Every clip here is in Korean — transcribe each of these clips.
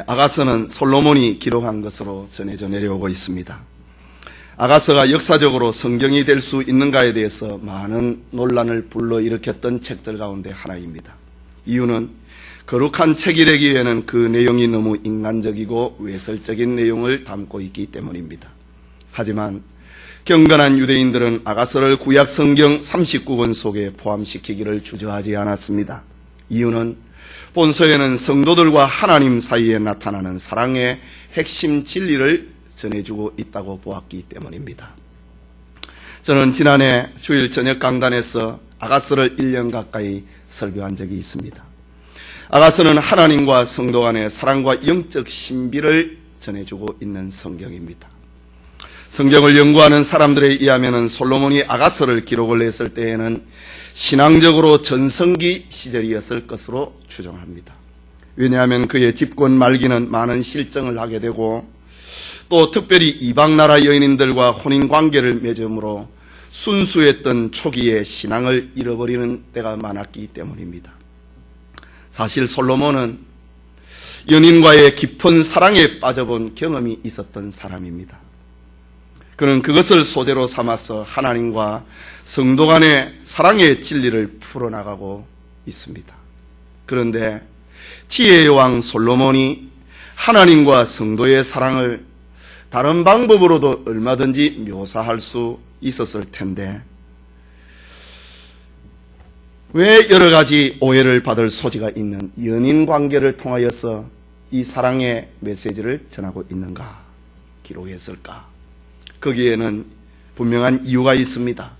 아가서는 솔로몬이 기록한 것으로 전해져 내려오고 있습니다. 아가서가 역사적으로 성경이 될 수 있는가에 대해서 많은 논란을 불러일으켰던 책들 가운데 하나입니다. 이유는 거룩한 책이 되기 위해는 그 내용이 너무 인간적이고 외설적인 내용을 담고 있기 때문입니다. 하지만 경건한 유대인들은 아가서를 구약 성경 39권 속에 포함시키기를 주저하지 않았습니다. 이유는 본서에는 성도들과 하나님 사이에 나타나는 사랑의 핵심 진리를 전해주고 있다고 보았기 때문입니다. 저는 지난해 주일 저녁 강단에서 아가서를 1년 가까이 설교한 적이 있습니다. 아가서는 하나님과 성도 간의 사랑과 영적 신비를 전해주고 있는 성경입니다. 성경을 연구하는 사람들에 의하면 솔로몬이 아가서를 기록을 했을 때에는 신앙적으로 전성기 시절이었을 것으로 추정합니다. 왜냐하면 그의 집권 말기는 많은 실정을 하게 되고 또 특별히 이방나라 여인들과 혼인관계를 맺음으로 순수했던 초기의 신앙을 잃어버리는 때가 많았기 때문입니다. 사실 솔로몬은 연인과의 깊은 사랑에 빠져본 경험이 있었던 사람입니다. 그는 그것을 소재로 삼아서 하나님과 성도 간의 사랑의 진리를 풀어나가고 있습니다. 그런데 지혜의 왕 솔로몬이 하나님과 성도의 사랑을 다른 방법으로도 얼마든지 묘사할 수 있었을 텐데 왜 여러 가지 오해를 받을 소지가 있는 연인 관계를 통하여서 이 사랑의 메시지를 전하고 있는가, 기록했을까? 거기에는 분명한 이유가 있습니다.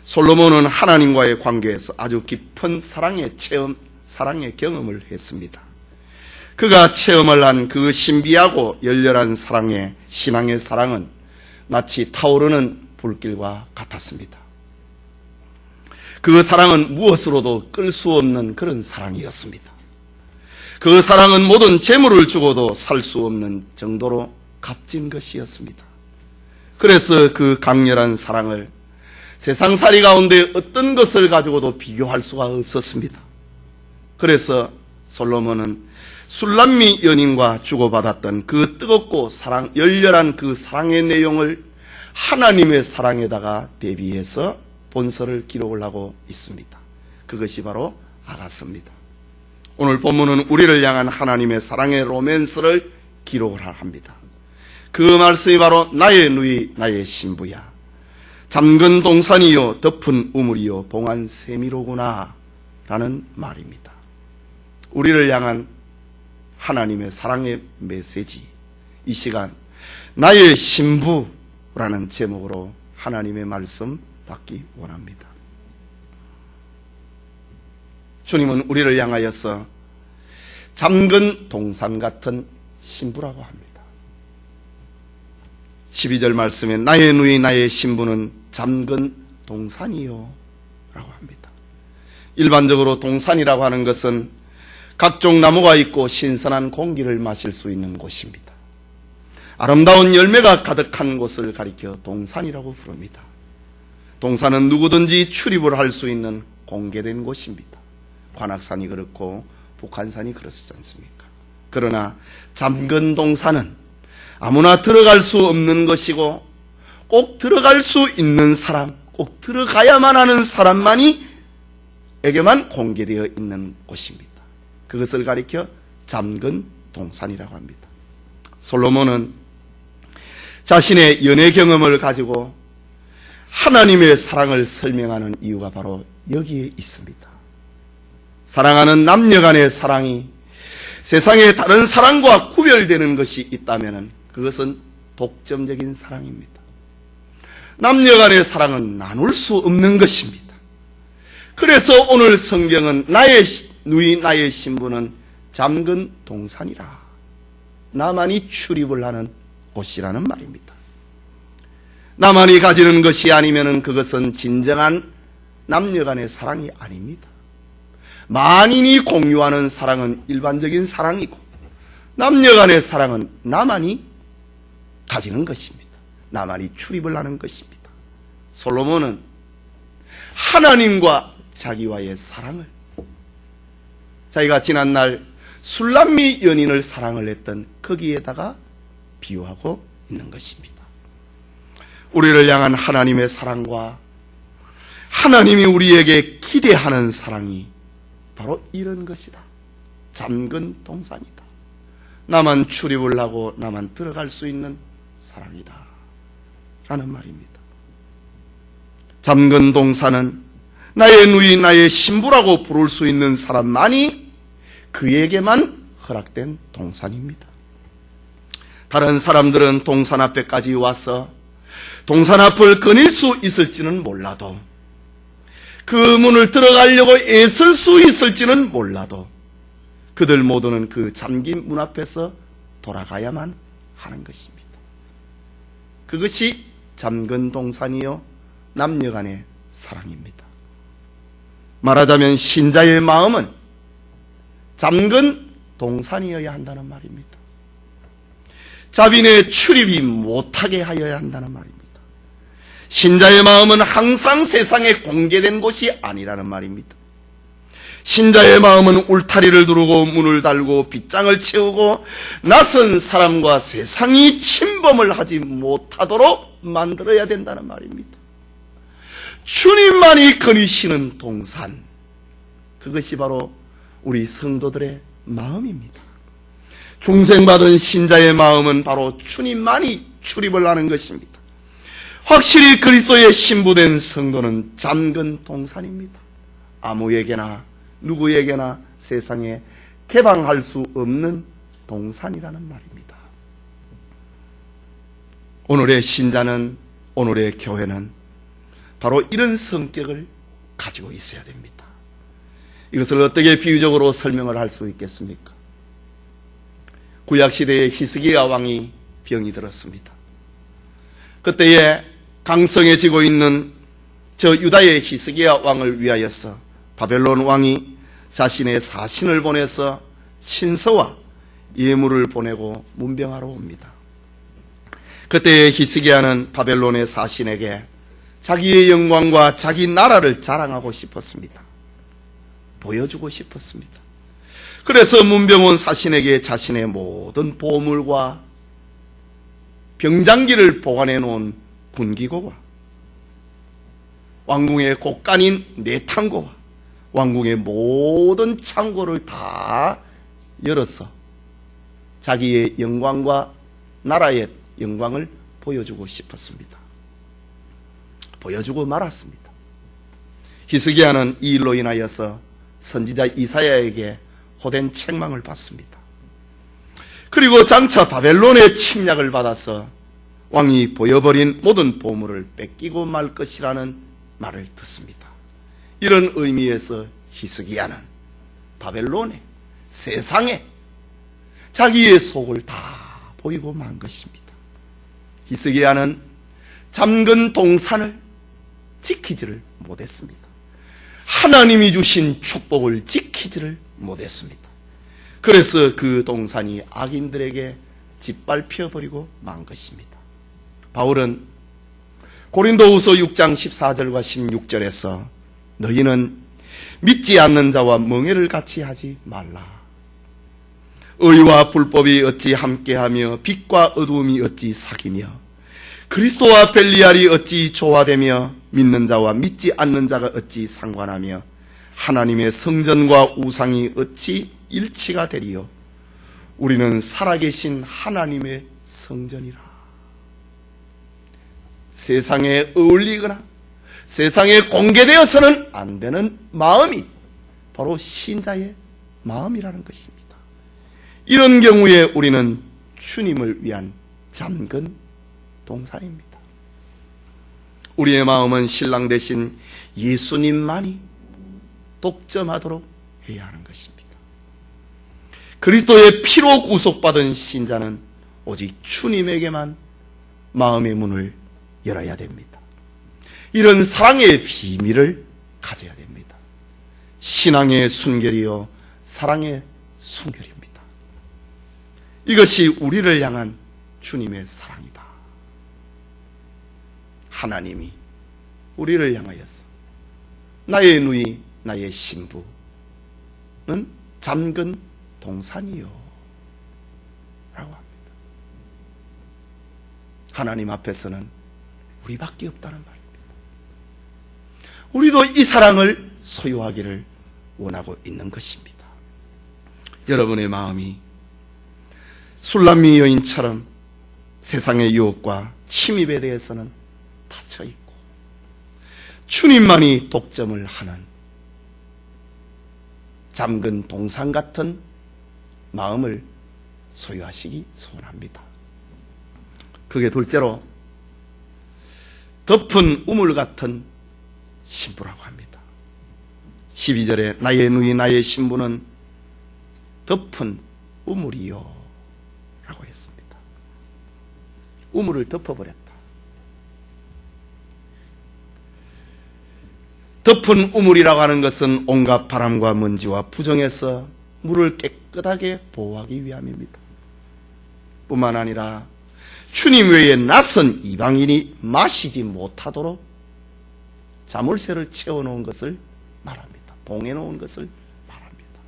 솔로몬은 하나님과의 관계에서 아주 깊은 사랑의 체험, 사랑의 경험을 했습니다. 그가 체험을 한 그 신비하고 열렬한 사랑의, 신앙의 사랑은 마치 타오르는 불길과 같았습니다. 그 사랑은 무엇으로도 끌 수 없는 그런 사랑이었습니다. 그 사랑은 모든 재물을 주고도 살 수 없는 정도로 값진 것이었습니다. 그래서 그 강렬한 사랑을 세상살이 가운데 어떤 것을 가지고도 비교할 수가 없었습니다. 그래서 솔로몬은 술람미 연인과 주고받았던 그 뜨겁고 열렬한 그 사랑의 내용을 하나님의 사랑에다가 대비해서 본서를 기록을 하고 있습니다. 그것이 바로 아가서입니다. 오늘 본문은 우리를 향한 하나님의 사랑의 로맨스를 기록을 합니다. 그 말씀이 바로 나의 누이 나의 신부야, 잠근 동산이요 덮은 우물이요 봉한 세미로구나 라는 말입니다. 우리를 향한 하나님의 사랑의 메시지, 이 시간 나의 신부라는 제목으로 하나님의 말씀 받기 원합니다. 주님은 우리를 향하여서 잠근 동산 같은 신부라고 합니다. 12절 말씀에 나의 누이 나의 신부는 잠근 동산이요 라고 합니다. 일반적으로 동산이라고 하는 것은 각종 나무가 있고 신선한 공기를 마실 수 있는 곳입니다. 아름다운 열매가 가득한 곳을 가리켜 동산이라고 부릅니다. 동산은 누구든지 출입을 할 수 있는 공개된 곳입니다. 관악산이 그렇고 북한산이 그렇지 않습니까? 그러나 잠근 동산은 아무나 들어갈 수 없는 것이고 꼭 들어갈 수 있는 사람, 꼭 들어가야만 하는 사람만이 에게만 공개되어 있는 곳입니다. 그것을 가리켜 잠근 동산이라고 합니다. 솔로몬은 자신의 연애 경험을 가지고 하나님의 사랑을 설명하는 이유가 바로 여기에 있습니다. 사랑하는 남녀 간의 사랑이 세상의 다른 사랑과 구별되는 것이 있다면 그것은 독점적인 사랑입니다. 남녀 간의 사랑은 나눌 수 없는 것입니다. 그래서 오늘 성경은 나의 누이 나의 신부는 잠근 동산이라, 나만이 출입을 하는 곳이라는 말입니다. 나만이 가지는 것이 아니면 그것은 진정한 남녀 간의 사랑이 아닙니다. 만인이 공유하는 사랑은 일반적인 사랑이고 남녀 간의 사랑은 나만이 가지는 것입니다. 나만이 출입을 하는 것입니다. 솔로몬은 하나님과 자기와의 사랑을, 자기가 지난날 술람미 연인을 사랑을 했던 거기에다가 비유하고 있는 것입니다. 우리를 향한 하나님의 사랑과 하나님이 우리에게 기대하는 사랑이 바로 이런 것이다. 잠근 동산이다. 나만 출입을 하고 나만 들어갈 수 있는 사랑이다 라는 말입니다. 잠근 동산은 나의 누이, 나의 신부라고 부를 수 있는 사람만이 그에게만 허락된 동산입니다. 다른 사람들은 동산 앞에까지 와서 동산 앞을 거닐 수 있을지는 몰라도, 그 문을 들어가려고 애쓸 수 있을지는 몰라도 그들 모두는 그 잠긴 문 앞에서 돌아가야만 하는 것입니다. 그것이 잠근 동산이요 남녀간의 사랑입니다. 말하자면 신자의 마음은 잠근 동산이어야 한다는 말입니다. 자빈의 출입이 못하게 하여야 한다는 말입니다. 신자의 마음은 항상 세상에 공개된 곳이 아니라는 말입니다. 신자의 마음은 울타리를 두르고 문을 달고 빗장을 채우고 낯선 사람과 세상이 침범을 하지 못하도록 만들어야 된다는 말입니다. 주님만이 거니시는 동산, 그것이 바로 우리 성도들의 마음입니다. 중생받은 신자의 마음은 바로 주님만이 출입을 하는 것입니다. 확실히 그리스도의 신부된 성도는 잠근 동산입니다. 아무에게나 누구에게나 세상에 개방할 수 없는 동산이라는 말입니다. 오늘의 신자는, 오늘의 교회는 바로 이런 성격을 가지고 있어야 됩니다. 이것을 어떻게 비유적으로 설명을 할 수 있겠습니까? 구약시대에 히스기야 왕이 병이 들었습니다. 그때에 강성해지고 있는 저 유다의 히스기야 왕을 위하여서 바벨론 왕이 자신의 사신을 보내서 친서와 예물을 보내고 문병하러 옵니다. 그때의 히스기야는 바벨론의 사신에게 자기의 영광과 자기 나라를 자랑하고 싶었습니다. 보여주고 싶었습니다. 그래서 문병온 사신에게 자신의 모든 보물과 병장기를 보관해 놓은 군기고와 왕궁의 곳간인 내탕고와 왕궁의 모든 창고를 다 열어서 자기의 영광과 나라의 영광을 보여주고 싶었습니다. 보여주고 말았습니다. 히스기야는 이 일로 인하여서 선지자 이사야에게 호된 책망을 받습니다. 그리고 장차 바벨론의 침략을 받아서 왕이 보여버린 모든 보물을 뺏기고 말 것이라는 말을 듣습니다. 이런 의미에서 히스기야는 바벨론에, 세상에 자기의 속을 다 보이고 만 것입니다. 히스기야는 잠근 동산을 지키지를 못했습니다. 하나님이 주신 축복을 지키지를 못했습니다. 그래서 그 동산이 악인들에게 짓밟혀버리고 만 것입니다. 바울은 고린도후서 6장 14절과 16절에서 너희는 믿지 않는 자와 멍에를 같이 하지 말라. 의와 불법이 어찌 함께하며 빛과 어두움이 어찌 사귀며 그리스도와 벨리알이 어찌 조화되며 믿는 자와 믿지 않는 자가 어찌 상관하며 하나님의 성전과 우상이 어찌 일치가 되리요. 우리는 살아계신 하나님의 성전이라. 세상에 어울리거나 세상에 공개되어서는 안 되는 마음이 바로 신자의 마음이라는 것입니다. 이런 경우에 우리는 주님을 위한 잠근 동산입니다. 우리의 마음은 신랑 대신 예수님만이 독점하도록 해야 하는 것입니다. 그리스도의 피로 구속받은 신자는 오직 주님에게만 마음의 문을 열어야 됩니다. 이런 사랑의 비밀을 가져야 됩니다. 신앙의 순결이요 사랑의 순결입니다. 이것이 우리를 향한 주님의 사랑이다. 하나님이 우리를 향하여서 나의 누이, 나의 신부는 잠근 동산이요 라고 합니다. 하나님 앞에서는 우리밖에 없다는 말입니다. 우리도 이 사랑을 소유하기를 원하고 있는 것입니다. 여러분의 마음이 술람미 여인처럼 세상의 유혹과 침입에 대해서는 닫혀 있고 주님만이 독점을 하는 잠근 동산 같은 마음을 소유하시기 소원합니다. 그게 둘째로 덮은 우물 같은 신부라고 합니다. 12절에 나의 누이 나의 신부는 덮은 우물이요 라고 했습니다. 우물을 덮어버렸다. 덮은 우물이라고 하는 것은 온갖 바람과 먼지와 부정에서 물을 깨끗하게 보호하기 위함입니다. 뿐만 아니라 주님 외에 낯선 이방인이 마시지 못하도록 자물쇠를 채워놓은 것을 말합니다. 봉해놓은 것을 말합니다.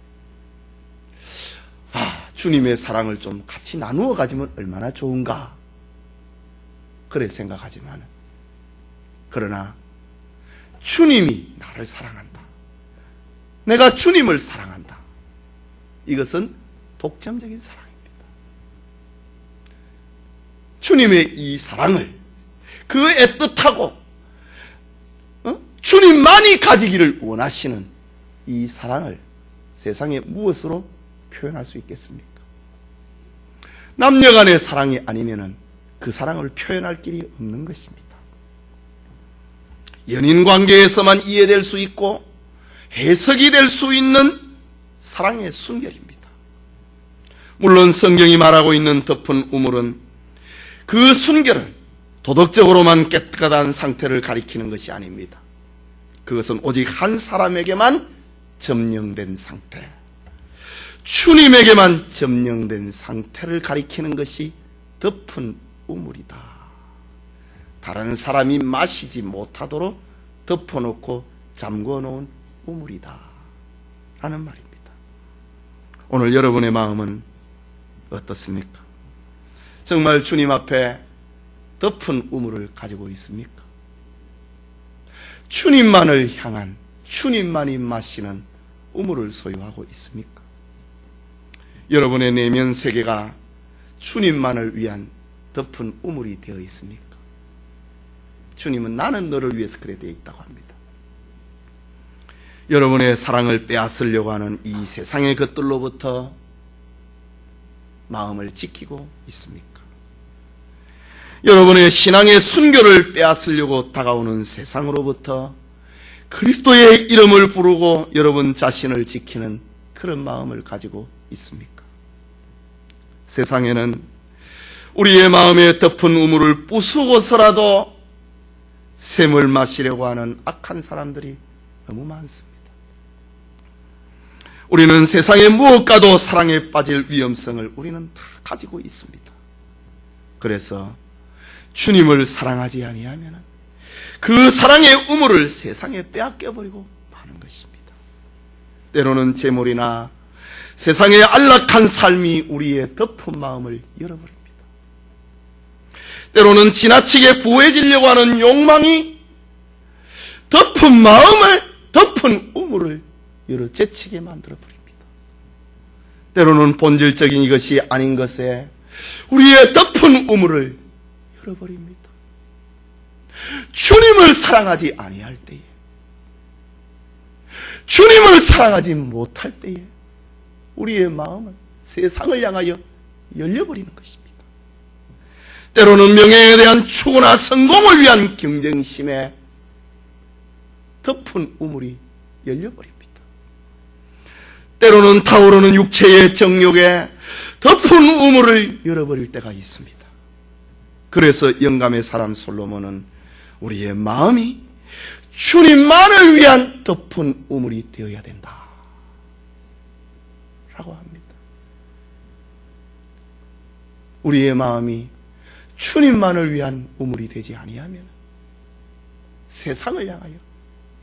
주님의 사랑을 좀 같이 나누어 가지면 얼마나 좋은가 그래 생각하지만, 그러나 주님이 나를 사랑한다, 내가 주님을 사랑한다, 이것은 독점적인 사랑입니다. 주님의 이 사랑을 그 애틋하고 주님만이 가지기를 원하시는 이 사랑을 세상에 무엇으로 표현할 수 있겠습니까? 남녀간의 사랑이 아니면은 그 사랑을 표현할 길이 없는 것입니다. 연인 관계에서만 이해될 수 있고 해석이 될 수 있는 사랑의 순결입니다. 물론 성경이 말하고 있는 덮은 우물은 그 순결을 도덕적으로만 깨끗한 상태를 가리키는 것이 아닙니다. 그것은 오직 한 사람에게만 점령된 상태, 주님에게만 점령된 상태를 가리키는 것이 덮은 우물이다. 다른 사람이 마시지 못하도록 덮어놓고 잠궈놓은 우물이다 라는 말입니다. 오늘 여러분의 마음은 어떻습니까? 정말 주님 앞에 덮은 우물을 가지고 있습니까? 주님만을 향한, 주님만이 마시는 우물을 소유하고 있습니까? 여러분의 내면 세계가 주님만을 위한 덮은 우물이 되어 있습니까? 주님은 나는 너를 위해서 그래 되어 있다고 합니다. 여러분의 사랑을 빼앗으려고 하는 이 세상의 것들로부터 마음을 지키고 있습니까? 여러분의 신앙의 순교를 빼앗으려고 다가오는 세상으로부터 그리스도의 이름을 부르고 여러분 자신을 지키는 그런 마음을 가지고 있습니까? 세상에는 우리의 마음에 덮은 우물을 부수고서라도 샘을 마시려고 하는 악한 사람들이 너무 많습니다. 우리는 세상의 무엇과도 사랑에 빠질 위험성을 우리는 다 가지고 있습니다. 그래서 주님을 사랑하지 아니하면 그 사랑의 우물을 세상에 빼앗겨버리고 마는 것입니다. 때로는 재물이나 세상의 안락한 삶이 우리의 덮은 마음을 열어버립니다. 때로는 지나치게 부해지려고 하는 욕망이 덮은 마음을, 덮은 우물을 열어 제치게 만들어버립니다. 때로는 본질적인 이것이 아닌 것에 우리의 덮은 우물을 열어버립니다. 주님을 사랑하지 아니할 때에, 주님을 사랑하지 못할 때에 우리의 마음은 세상을 향하여 열려버리는 것입니다. 때로는 명예에 대한 추구나 성공을 위한 경쟁심에 덮은 우물이 열려버립니다. 때로는 타오르는 육체의 정욕에 덮은 우물을 열어버릴 때가 있습니다. 그래서 영감의 사람 솔로몬은 우리의 마음이 주님만을 위한 덮은 우물이 되어야 된다 라고 합니다. 우리의 마음이 주님만을 위한 우물이 되지 아니하면 세상을 향하여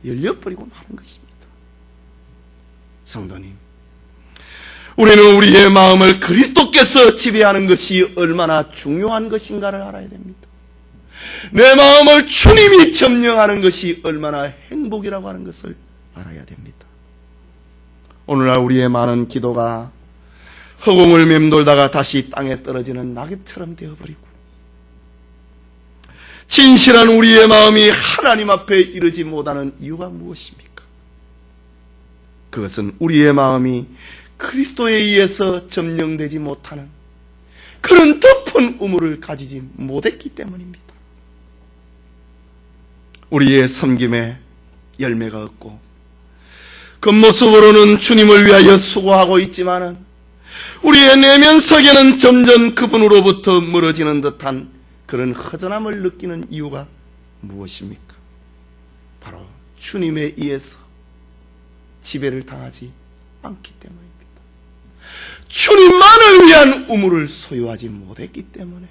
열려버리고 마는 것입니다. 성도님, 우리는 우리의 마음을 그리스도께서 지배하는 것이 얼마나 중요한 것인가를 알아야 됩니다. 내 마음을 주님이 점령하는 것이 얼마나 행복이라고 하는 것을 알아야 됩니다. 오늘날 우리의 많은 기도가 허공을 맴돌다가 다시 땅에 떨어지는 낙엽처럼 되어버리고, 진실한 우리의 마음이 하나님 앞에 이르지 못하는 이유가 무엇입니까? 그것은 우리의 마음이 그리스도에 의해서 점령되지 못하는 그런 덮은 우물을 가지지 못했기 때문입니다. 우리의 섬김에 열매가 없고 겉모습으로는 주님을 위하여 수고하고 있지만은 우리의 내면 속에는 점점 그분으로부터 멀어지는 듯한 그런 허전함을 느끼는 이유가 무엇입니까? 바로 주님에 의해서 지배를 당하지 않기 때문입니다. 주님만을 위한 우물을 소유하지 못했기 때문에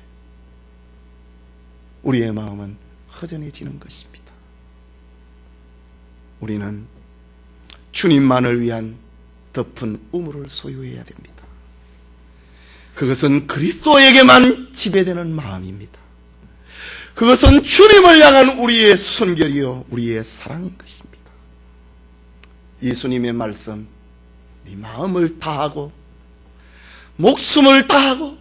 우리의 마음은 허전해지는 것입니다. 우리는 주님만을 위한 덮은 우물을 소유해야 됩니다. 그것은 그리스도에게만 지배되는 마음입니다. 그것은 주님을 향한 우리의 순결이요 우리의 사랑인 것입니다. 예수님의 말씀, 네 마음을 다하고 목숨을 다하고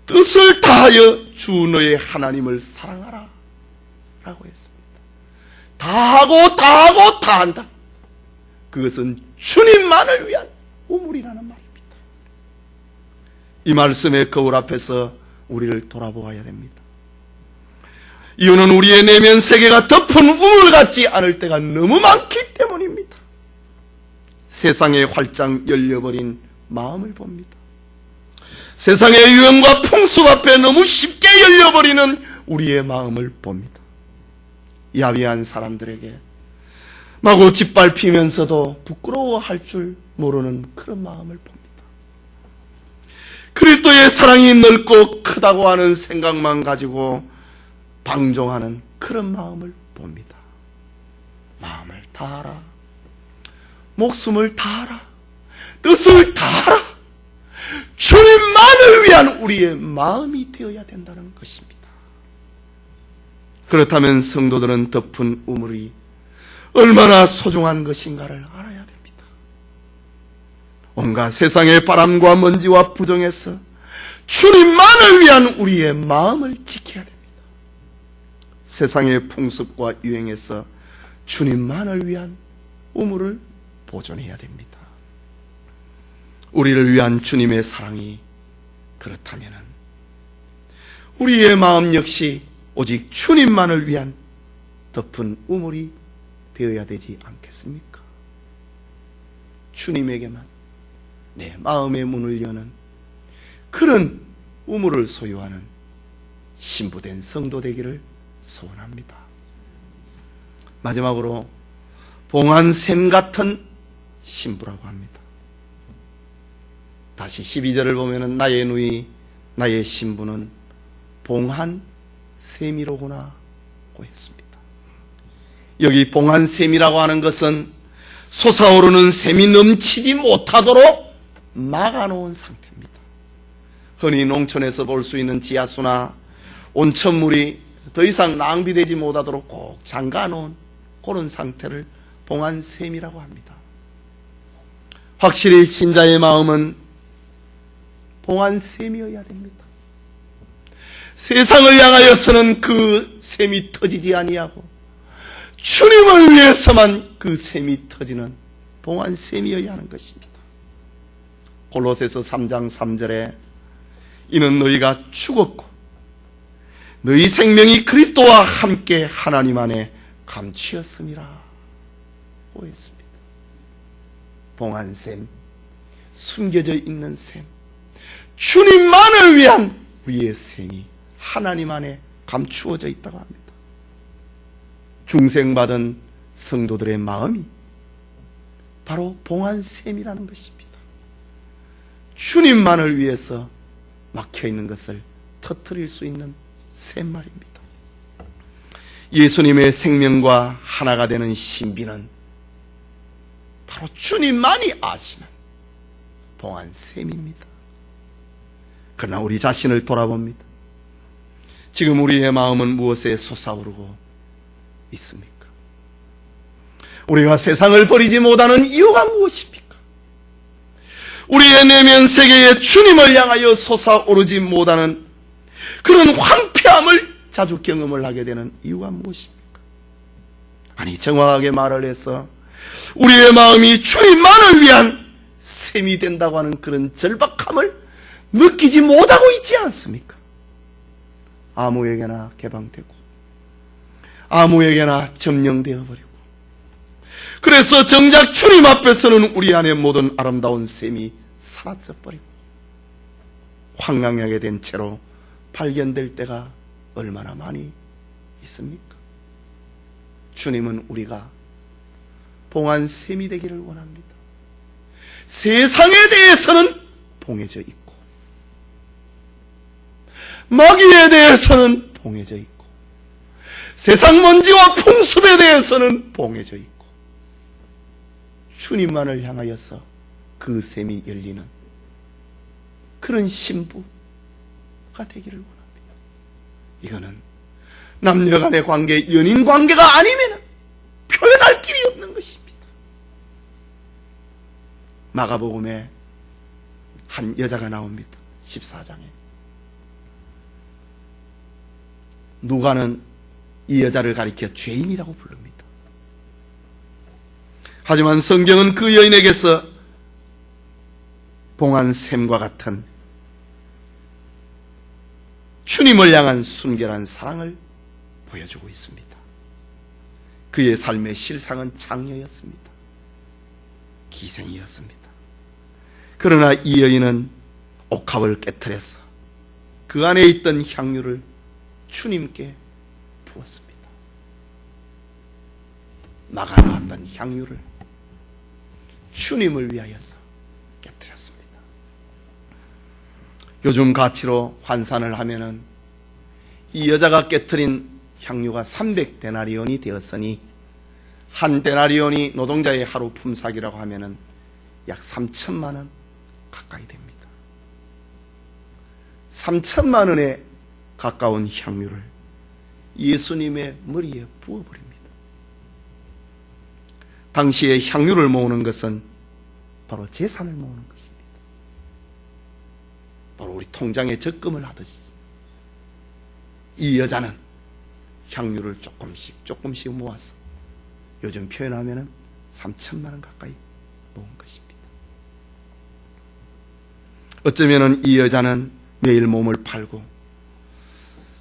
뜻을 다하여 주 너의 하나님을 사랑하라 라고 했습니다. 다하고 다하고 다한다. 그것은 주님만을 위한 우물이라는 말입니다. 이 말씀의 거울 앞에서 우리를 돌아보아야 됩니다. 이유는 우리의 내면 세계가 덮은 우물 같지 않을 때가 너무 많기 때문입니다. 세상에 활짝 열려버린 마음을 봅니다. 세상의 유행과 풍습 앞에 너무 쉽게 열려버리는 우리의 마음을 봅니다. 야비한 사람들에게 마구 짓밟히면서도 부끄러워할 줄 모르는 그런 마음을 봅니다. 그리스도의 사랑이 넓고 크다고 하는 생각만 가지고 방종하는 그런 마음을 봅니다. 마음을 다하라, 목숨을 다하라, 뜻을 다하라. 주님만을 위한 우리의 마음이 되어야 된다는 것입니다. 그렇다면 성도들은 덮은 우물이 얼마나 소중한 것인가를 알아야 됩니다. 온갖 세상의 바람과 먼지와 부정에서 주님만을 위한 우리의 마음을 지켜야 됩니다. 세상의 풍습과 유행에서 주님만을 위한 우물을 보존해야 됩니다. 우리를 위한 주님의 사랑이 그렇다면 우리의 마음 역시 오직 주님만을 위한 덮은 우물이 되어야 되지 않겠습니까? 주님에게만 내 마음의 문을 여는 그런 우물을 소유하는 신부된 성도 되기를 소원합니다. 마지막으로 봉한샘 같은 신부라고 합니다. 다시 12절을 보면은 나의 누이 나의 신부는 봉한샘이로구나 고 했습니다. 여기 봉한샘이라고 하는 것은 솟아오르는 샘이 넘치지 못하도록 막아놓은 상태입니다. 흔히 농촌에서 볼 수 있는 지하수나 온천물이 더 이상 낭비되지 못하도록 꼭 잠가놓은 그런 상태를 봉한샘이라고 합니다. 확실히 신자의 마음은 봉한샘이어야 됩니다. 세상을 향하여서는 그 샘이 터지지 아니하고 주님을 위해서만 그 샘이 터지는 봉한샘이어야 하는 것입니다. 골로새서 3장 3절에 이는 너희가 죽었고 너희 생명이 그리스도와 함께 하나님 안에 감추었음이라 고 했습니다. 봉한샘, 숨겨져 있는 샘, 주님만을 위한 우리의 샘이 하나님 안에 감추어져 있다고 합니다. 중생받은 성도들의 마음이 바로 봉한샘이라는 것입니다. 주님만을 위해서 막혀있는 것을 터뜨릴 수 있는 샘 말입니다. 예수님의 생명과 하나가 되는 신비는 바로 주님만이 아시는 봉한 셈입니다. 그러나 우리 자신을 돌아봅니다. 지금 우리의 마음은 무엇에 솟아오르고 있습니까? 우리가 세상을 버리지 못하는 이유가 무엇입니까? 우리의 내면 세계에 주님을 향하여 솟아오르지 못하는 그런 황폐함을 자주 경험을 하게 되는 이유가 무엇입니까? 아니, 정확하게 말을 해서 우리의 마음이 주님만을 위한 셈이 된다고 하는 그런 절박함을 느끼지 못하고 있지 않습니까? 아무에게나 개방되고 아무에게나 점령되어 버리고, 그래서 정작 주님 앞에서는 우리 안에 모든 아름다운 셈이 사라져 버리고 황량하게 된 채로 발견될 때가 얼마나 많이 있습니까? 주님은 우리가 봉한 셈이 되기를 원합니다. 세상에 대해서는 봉해져 있고 마귀에 대해서는 봉해져 있고 세상 먼지와 풍습에 대해서는 봉해져 있고 주님만을 향하여서 그 셈이 열리는 그런 신부가 되기를 원합니다. 이거는 남녀간의 관계, 연인 관계가 아니면 표현할 길이 없는 것입니다. 마가복음에 한 여자가 나옵니다. 14장에. 누가는 이 여자를 가리켜 죄인이라고 부릅니다. 하지만 성경은 그 여인에게서 봉한 샘과 같은 주님을 향한 순결한 사랑을 보여주고 있습니다. 그의 삶의 실상은 장녀였습니다. 기생이었습니다. 그러나 이 여인은 옥합을 깨트려서 그 안에 있던 향유를 주님께 부었습니다. 나가 나왔던 향유를 주님을 위하여서 깨트렸습니다. 요즘 가치로 환산을 하면은 이 여자가 깨트린 향유가 300데나리온이 되었으니 한 데나리온이 노동자의 하루 품삯이라고 하면은 약 3천만 원 가까이 됩니다. 3천만 원에 가까운 향유를 예수님의 머리에 부어버립니다. 당시에 향유를 모으는 것은 바로 재산을 모으는 것입니다. 바로 우리 통장에 적금을 하듯이 이 여자는 향유를 조금씩 모아서 요즘 표현하면 3천만 원 가까이 모은 것입니다. 어쩌면 이 여자는 매일 몸을 팔고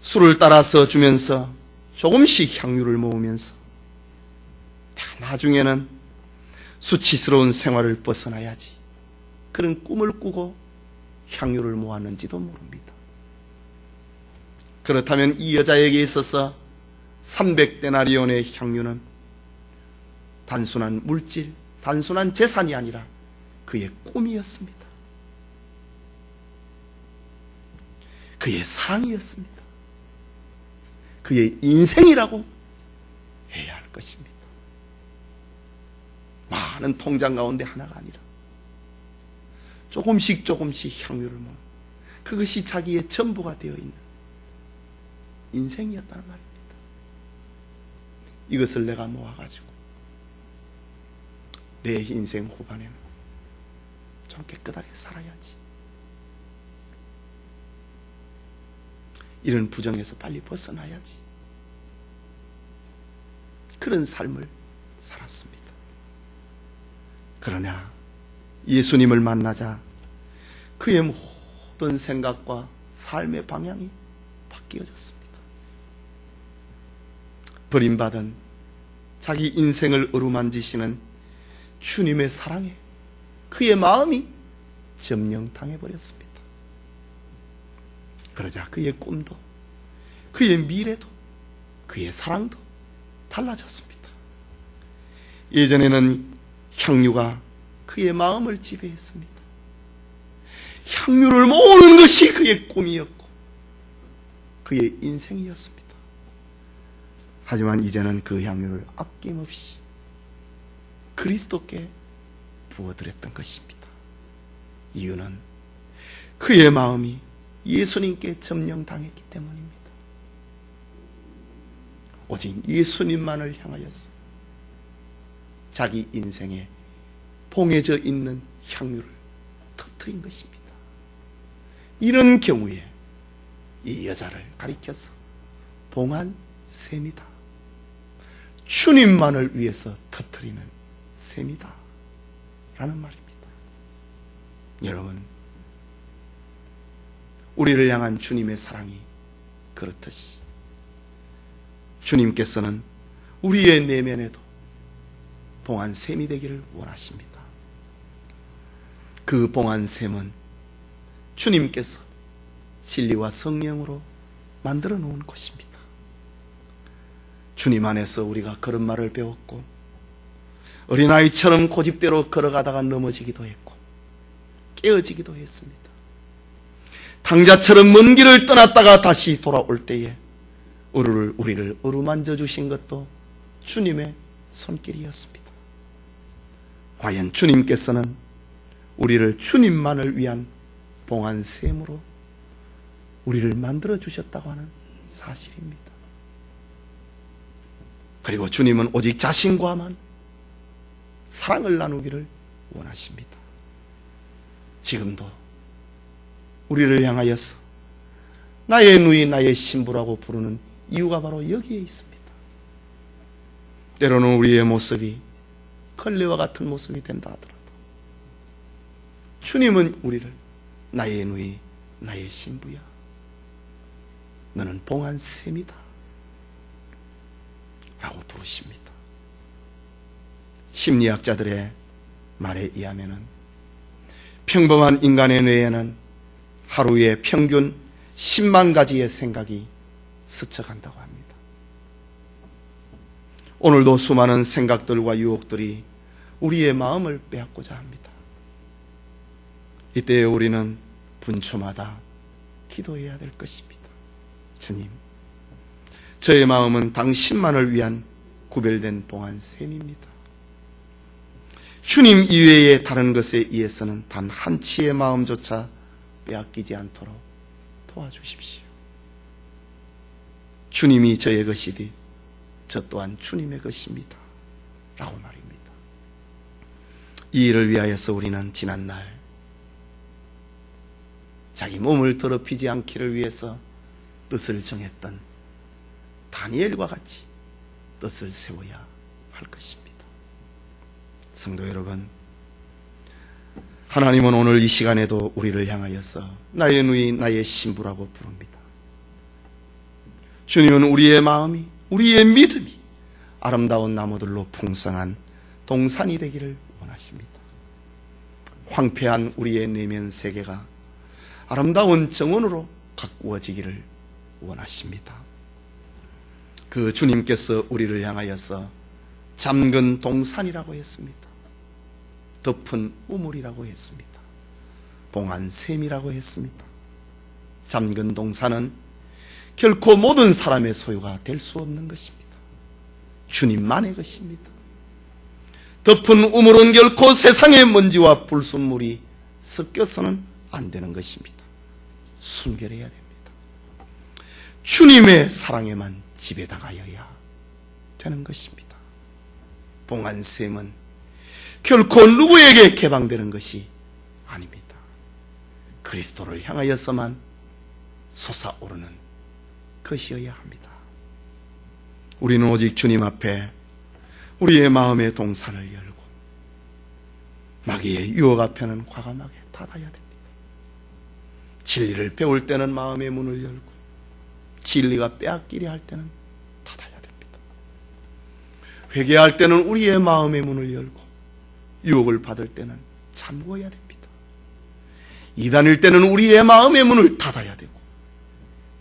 술을 따라서 주면서 조금씩 향유를 모으면서 나중에는 수치스러운 생활을 벗어나야지 그런 꿈을 꾸고 향유를 모았는지도 모릅니다. 그렇다면 이 여자에게 있어서 300데나리온의 향유는 단순한 물질, 단순한 재산이 아니라 그의 꿈이었습니다. 그의 사랑이었습니다. 그의 인생이라고 해야 할 것입니다. 많은 통장 가운데 하나가 아니라 조금씩 향유를 모으는, 그것이 자기의 전부가 되어 있는 인생이었다는 말입니다. 이것을 내가 모아가지고 내 인생 후반에는 좀 깨끗하게 살아야지, 이런 부정에서 빨리 벗어나야지, 그런 삶을 살았습니다. 그러나 예수님을 만나자 그의 모든 생각과 삶의 방향이 바뀌어졌습니다. 버림받은 자기 인생을 어루만지시는 주님의 사랑에 그의 마음이 점령당해버렸습니다. 그러자 그의 꿈도, 그의 미래도, 그의 사랑도 달라졌습니다. 예전에는 향유가 그의 마음을 지배했습니다. 향유를 모으는 것이 그의 꿈이었고 그의 인생이었습니다. 하지만 이제는 그 향유를 아낌없이 그리스도께 부어드렸던 것입니다. 이유는 그의 마음이 예수님께 점령당했기 때문입니다. 오직 예수님만을 향하여서 자기 인생에 봉해져 있는 향유를 터뜨린 것입니다. 이런 경우에 이 여자를 가리켜서 봉한 셈이다, 주님만을 위해서 터뜨리는 셈이다 라는 말입니다. 여러분, 우리를 향한 주님의 사랑이 그렇듯이 주님께서는 우리의 내면에도 봉한 셈이 되기를 원하십니다. 그 봉한 셈은 주님께서 진리와 성령으로 만들어 놓은 것입니다. 주님 안에서 우리가 걸음마를 배웠고 어린아이처럼 고집대로 걸어가다가 넘어지기도 했고 깨어지기도 했습니다. 당자처럼 먼 길을 떠났다가 다시 돌아올 때에 우리를 어루만져 주신 것도 주님의 손길이었습니다. 과연 주님께서는 우리를 주님만을 위한 봉한 셈으로 우리를 만들어 주셨다고 하는 사실입니다. 그리고 주님은 오직 자신과만 사랑을 나누기를 원하십니다. 지금도 우리를 향하여서 나의 누이 나의 신부라고 부르는 이유가 바로 여기에 있습니다. 때로는 우리의 모습이 걸레와 같은 모습이 된다 하더라도 주님은 우리를 나의 누이 나의 신부야, 너는 봉한 셈이다 라고 부르십니다. 심리학자들의 말에 의하면 평범한 인간의 뇌에는 하루에 평균 10만 가지의 생각이 스쳐간다고 합니다. 오늘도 수많은 생각들과 유혹들이 우리의 마음을 빼앗고자 합니다. 이때 우리는 분초마다 기도해야 될 것입니다. 주님, 저의 마음은 당신만을 위한 구별된 봉한 셈입니다. 주님 이외의 다른 것에 의해서는 단 한 치의 마음조차 빼앗기지 않도록 도와주십시오. 주님이 저의 것이니 저 또한 주님의 것입니다 라고 말입니다. 이 일을 위하여서 우리는 지난날 자기 몸을 더럽히지 않기를 위해서 뜻을 정했던 다니엘과 같이 뜻을 세워야 할 것입니다. 성도 여러분, 하나님은 오늘 이 시간에도 우리를 향하여서 나의 누이 나의 신부라고 부릅니다. 주님은 우리의 마음이, 우리의 믿음이 아름다운 나무들로 풍성한 동산이 되기를 원하십니다. 황폐한 우리의 내면 세계가 아름다운 정원으로 가꾸어지기를 원하십니다. 그 주님께서 우리를 향하여서 잠근 동산이라고 했습니다. 덮은 우물이라고 했습니다. 봉한 셈이라고 했습니다. 잠근 동산은 결코 모든 사람의 소유가 될 수 없는 것입니다. 주님만의 것입니다. 덮은 우물은 결코 세상의 먼지와 불순물이 섞여서는 안 되는 것입니다. 순결해야 됩니다. 주님의 사랑에만 지배당하여야 되는 것입니다. 봉한 셈은 결코 누구에게 개방되는 것이 아닙니다. 그리스도를 향하여서만 솟아오르는 것이어야 합니다. 우리는 오직 주님 앞에 우리의 마음의 동산을 열고 마귀의 유혹 앞에는 과감하게 닫아야 됩니다. 진리를 배울 때는 마음의 문을 열고 진리가 빼앗기려 할 때는 닫아야 됩니다. 회개할 때는 우리의 마음의 문을 열고 유혹을 받을 때는 잠궈야 됩니다. 이단일 때는 우리의 마음의 문을 닫아야 되고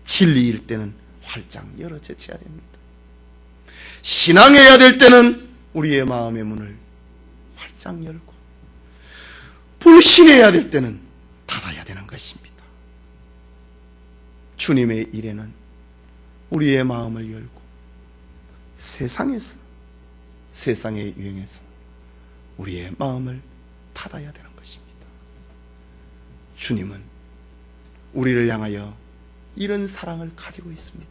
진리일 때는 활짝 열어 제쳐야 됩니다. 신앙해야 될 때는 우리의 마음의 문을 활짝 열고 불신해야 될 때는 닫아야 되는 것입니다. 주님의 일에는 우리의 마음을 열고 세상에서, 세상의 유행에서 우리의 마음을 닫아야 되는 것입니다. 주님은 우리를 향하여 이런 사랑을 가지고 있습니다.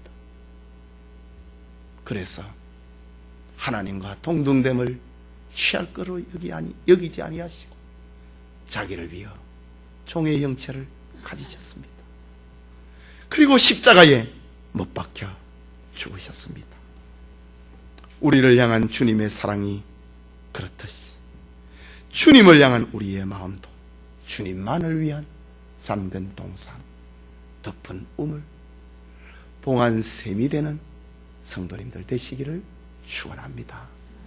그래서 하나님과 동등됨을 취할 거로 여기지 아니하시고 자기를 위하여 종의 형체를 가지셨습니다. 그리고 십자가에 못 박혀 죽으셨습니다. 우리를 향한 주님의 사랑이 그렇듯이 주님을 향한 우리의 마음도 주님만을 위한 잠근 동산, 덮은 우물, 봉한 샘이 되는 성도님들 되시기를 축원합니다.